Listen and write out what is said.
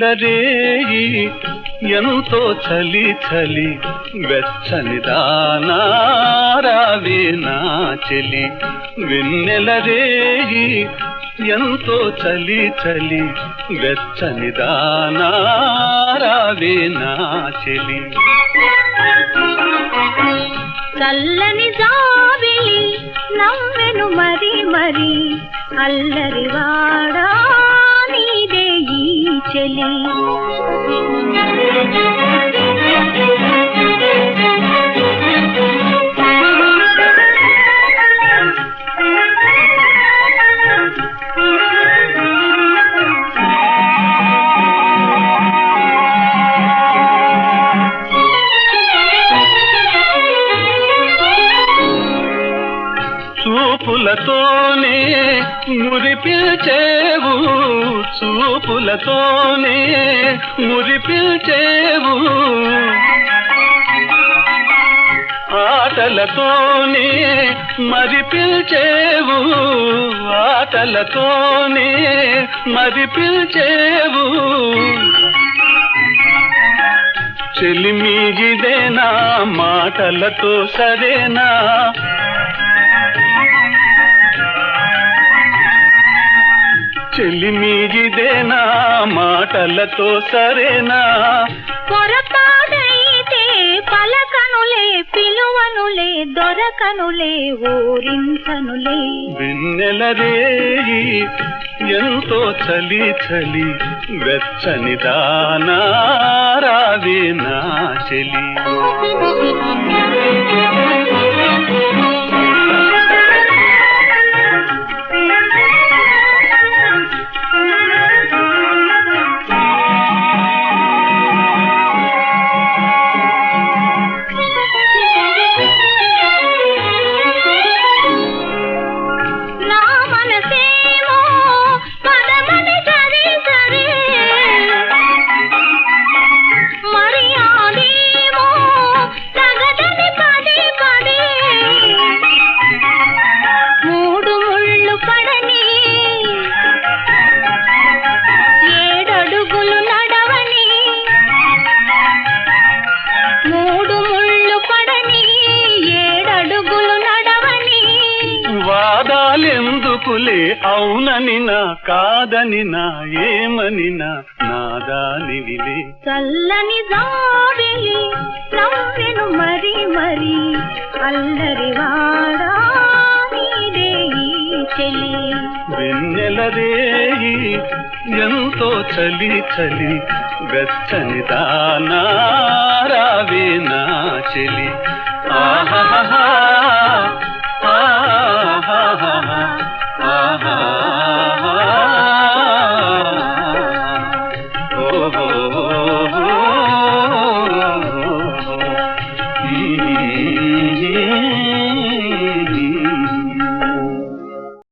వెన్నెల రేయి ఎంతో చలి చలి వెచ్చని దానా రావే నా చెలి వెన్నెల రేయి ఎంతో చలి చలి వెచ్చని దానా రావే నా చెలి చల్లని జాబిలి నవ్వెను మరి మరి అల్లరివాడా నీదే ఈ చెలి చూపులతోనే మురిపిల్చేవు చూపులతోనే మురిపిల్చేవు ఆటలతోనే మరిపిల్చేవు ఆటలతోనే మరిపిల్చేవు చెలిమిగిదేనా మాటలతో సరేనా చెలిమిగిదేనా మాటలతో సరేనా పొరపాటైతే పలకనులే పిలువనులే దొరకనులే ఊరించనులే వెన్నెల రేయి ఎంతో చలి చలి వెచ్చని దానా రావే నా చెలి వాదాలెందుకులే అవుననినా కాదనినా ఏమనినా నాదానివిలే చల్లని జాబిలి నవ్వెను మరి మరి అల్లరివాడా నీదే ఈ చెలి వెన్నెల రేయి ఎంతో చలి చలి వెచ్చని దానా రావే నా చెలి ఆహా